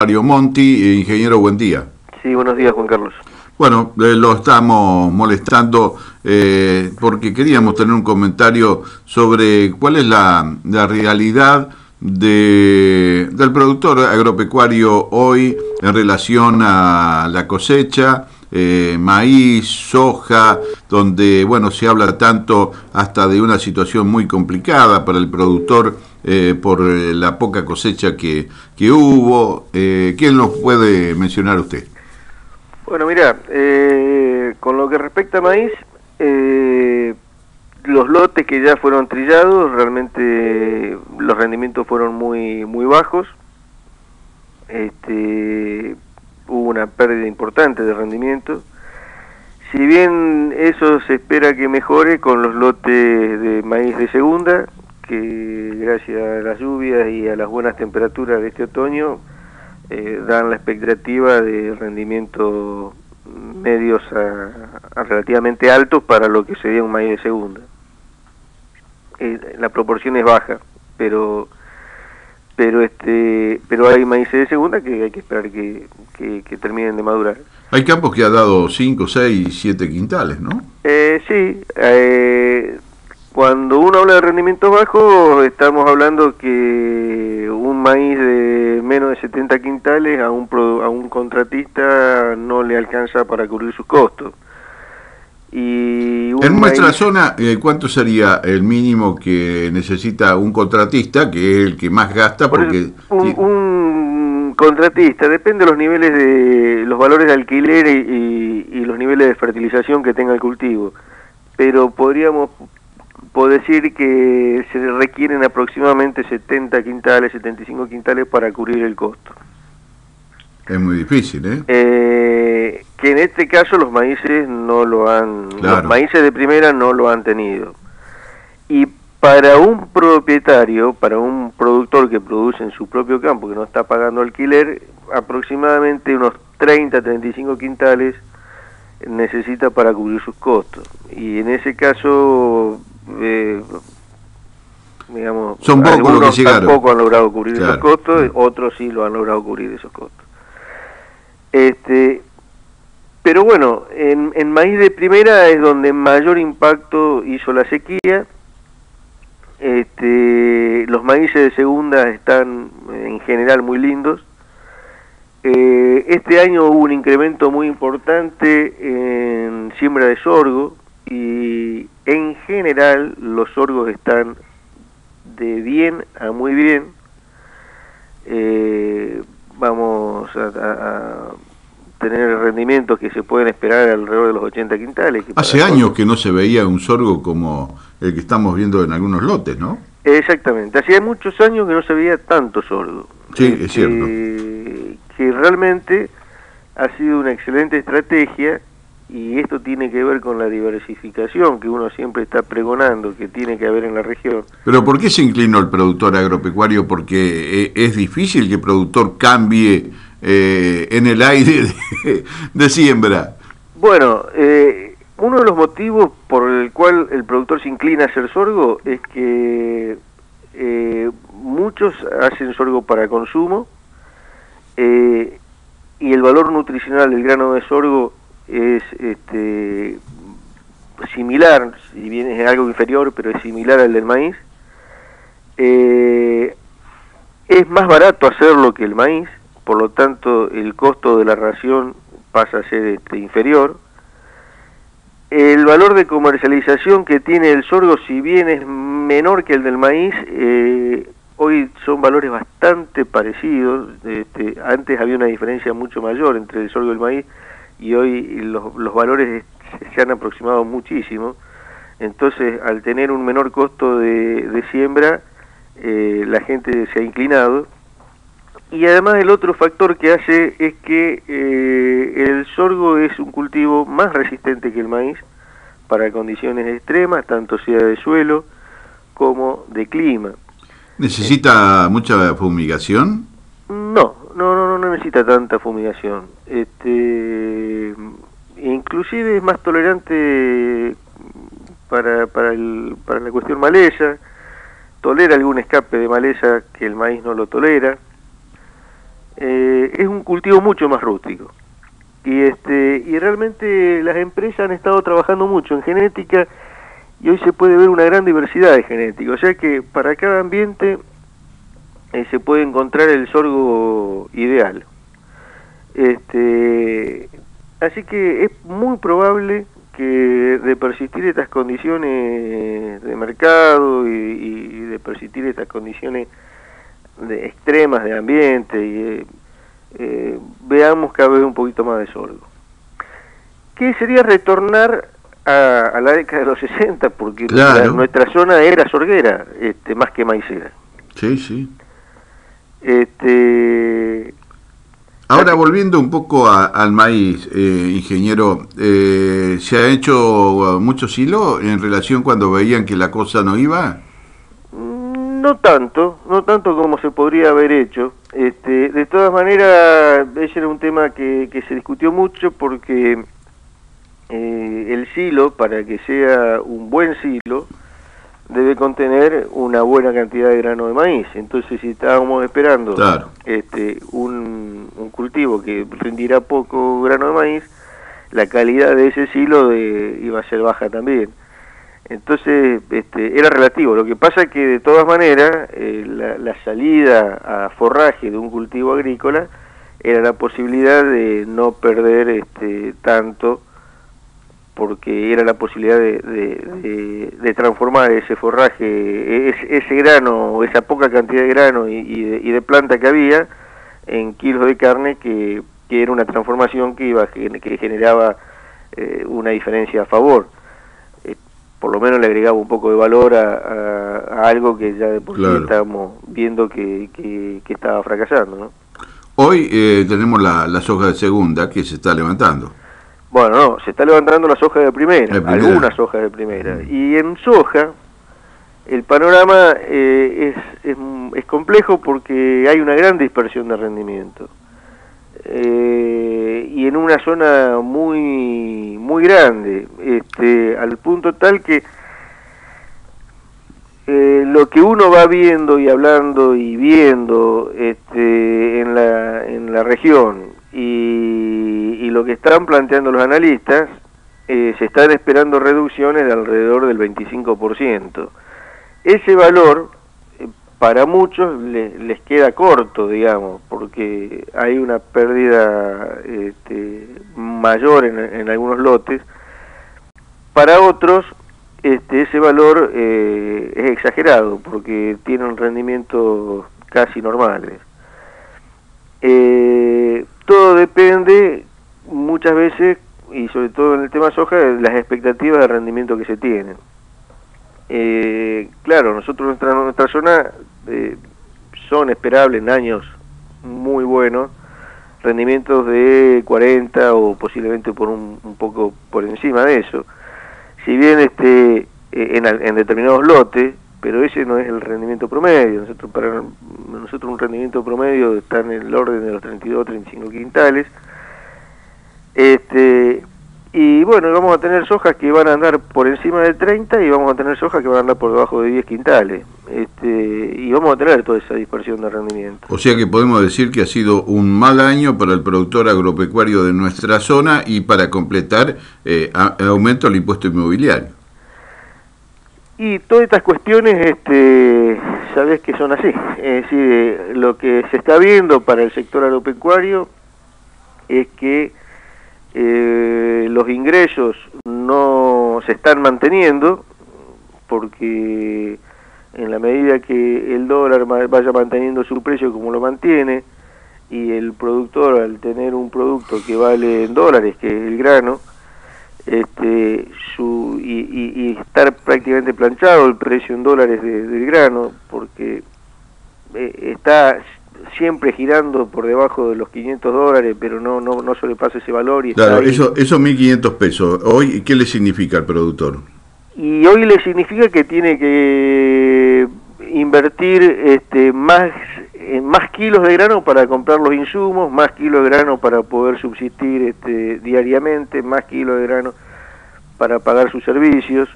Mario Monti, ingeniero, buen día. Sí, buenos días, Juan Carlos. Bueno, lo estamos molestando porque queríamos tener un comentario sobre cuál es la realidad del productor agropecuario hoy en relación a la cosecha, maíz, soja, donde bueno se habla tanto hasta de una situación muy complicada para el productor por la poca cosecha que hubo. ¿Quién nos puede mencionar usted? Bueno, mira, con lo que respecta a maíz, los lotes que ya fueron trillados, realmente los rendimientos fueron muy bajos. Hubo una pérdida importante de rendimiento. Si bien eso se espera que mejore con los lotes de maíz de segunda, que gracias a las lluvias y a las buenas temperaturas de este otoño, dan la expectativa de rendimientos medios a relativamente altos para lo que sería un maíz de segunda. La proporción es baja, pero hay maíces de segunda que hay que esperar que terminen de madurar. Hay campos que ha dado 5, 6, 7 quintales, ¿no? Sí, cuando uno habla de rendimientos bajos, estamos hablando que un maíz de menos de 70 quintales a un contratista no le alcanza para cubrir sus costos. Y en nuestra zona, ¿cuánto sería el mínimo que necesita un contratista, que es el que más gasta? Porque un contratista, depende de los niveles los valores de alquiler y los niveles de fertilización que tenga el cultivo, pero podríamos decir que se requieren aproximadamente 70 quintales, 75 quintales para cubrir el costo. Es muy difícil, que en este caso los maíces no lo han, claro. Los maíces de primera no lo han tenido. Y para un propietario, para un productor que produce en su propio campo, que no está pagando alquiler, aproximadamente unos 30, 35 quintales necesita para cubrir sus costos. Y en ese caso, digamos, son pocos los que llegaron. Tampoco han logrado cubrir esos costos, otros sí lo han logrado cubrir esos costos. Pero bueno, en maíz de primera es donde mayor impacto hizo la sequía. Los maíces de segunda están en general muy lindos. Este año hubo un incremento muy importante en siembra de sorgo y en general los sorgos están de bien a muy bien. Vamos a tener rendimientos que se pueden esperar alrededor de los 80 quintales. Hace años que no se veía un sorgo como el que estamos viendo en algunos lotes, ¿no? Exactamente, hacía muchos años que no se veía tanto sorgo. Sí, es cierto. Que realmente ha sido una excelente estrategia, y esto tiene que ver con la diversificación que uno siempre está pregonando que tiene que haber en la región. ¿Pero por qué se inclinó el productor agropecuario? Porque es difícil que el productor cambie en el aire de siembra. Bueno, uno de los motivos por el cual el productor se inclina a hacer sorgo es que muchos hacen sorgo para consumo, y el valor nutricional del grano de sorgo es similar, si bien es algo inferior, pero es similar al del maíz. Es más barato hacerlo que el maíz, por lo tanto el costo de la ración pasa a ser inferior. El valor de comercialización que tiene el sorgo, si bien es menor que el del maíz, hoy son valores bastante parecidos. Antes había una diferencia mucho mayor entre el sorgo y el maíz, y hoy los valores se han aproximado muchísimo. Entonces, al tener un menor costo de siembra, la gente se ha inclinado. Y además el otro factor que hace es que el sorgo es un cultivo más resistente que el maíz para condiciones extremas, tanto sea de suelo como de clima. ¿Necesita mucha fumigación? No necesita tanta fumigación. Inclusive es más tolerante para la cuestión maleza, tolera algún escape de maleza que el maíz no lo tolera. es un cultivo mucho más rústico. Y realmente las empresas han estado trabajando mucho en genética y hoy se puede ver una gran diversidad de genética, o sea que para cada ambiente se puede encontrar el sorgo ideal. Así que es muy probable que de persistir estas condiciones de mercado y de persistir estas condiciones extremas de ambiente, veamos cada vez un poquito más de sorgo. ¿Qué sería retornar a la década de los 60? Porque claro, nuestra zona era sorguera, más que maicera. Sí, sí. Ahora, volviendo un poco al maíz, ingeniero, ¿se ha hecho mucho silo en relación cuando veían que la cosa no iba? No tanto como se podría haber hecho. De todas maneras, ese era un tema que se discutió mucho porque el silo, para que sea un buen silo, debe contener una buena cantidad de grano de maíz. Entonces, si estábamos esperando claro, un cultivo que rendirá poco grano de maíz, la calidad de ese silo iba a ser baja también. Entonces, era relativo. Lo que pasa es que, de todas maneras, la salida a forraje de un cultivo agrícola era la posibilidad de no perder tanto, porque era la posibilidad de transformar ese forraje, ese grano, esa poca cantidad de grano y de planta que había, en kilos de carne, que era una transformación que generaba una diferencia a favor. Por lo menos le agregaba un poco de valor a algo que ya de por sí estábamos viendo que estaba fracasando, ¿no? Hoy tenemos la soja de segunda que se está levantando. Bueno, no, se está levantando la soja de primera, algunas sojas de primera. Y en soja, el panorama es complejo porque hay una gran dispersión de rendimiento. Y en una zona muy grande, al punto tal que lo que uno va viendo y hablando y viendo en la región y lo que están planteando los analistas, se están esperando reducciones de alrededor del 25%. Ese valor para muchos les queda corto, digamos, porque hay una pérdida mayor en algunos lotes. Para otros, ese valor es exagerado, porque tiene un rendimiento casi normales. Todo depende muchas veces, y sobre todo en el tema soja, de las expectativas de rendimiento que se tienen. Claro, nosotros nuestra zona son esperables en años muy buenos, rendimientos de 40 o posiblemente por un poco por encima de eso. Si bien en determinados lotes, pero ese no es el rendimiento promedio. Para nosotros un rendimiento promedio está en el orden de los 32, 35 quintales. Y bueno, vamos a tener sojas que van a andar por encima de 30 y vamos a tener sojas que van a andar por debajo de 10 quintales. Y vamos a tener toda esa dispersión de rendimiento. O sea que podemos decir que ha sido un mal año para el productor agropecuario de nuestra zona, y para completar, aumento el impuesto inmobiliario. Y todas estas cuestiones, sabés que son así. Es decir, lo que se está viendo para el sector agropecuario es que los ingresos no se están manteniendo, porque en la medida que el dólar vaya manteniendo su precio como lo mantiene, y el productor, al tener un producto que vale en dólares, que es el grano, y estar prácticamente planchado el precio en dólares del grano, porque está siempre girando por debajo de los $500, pero no sobrepasa ese valor. Y claro, esos 1.500 pesos, ¿hoy qué le significa al productor? Y hoy le significa que tiene que invertir más kilos de grano para comprar los insumos, más kilos de grano para poder subsistir diariamente, más kilos de grano para pagar sus servicios,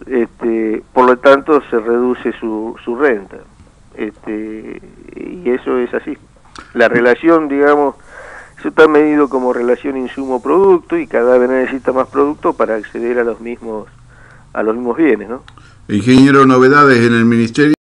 por lo tanto se reduce su renta, y eso es así. La relación, digamos, eso está medido como relación insumo-producto y cada vez necesita más producto para acceder a los mismos bienes, ¿no? Ingeniero, novedades en el Ministerio.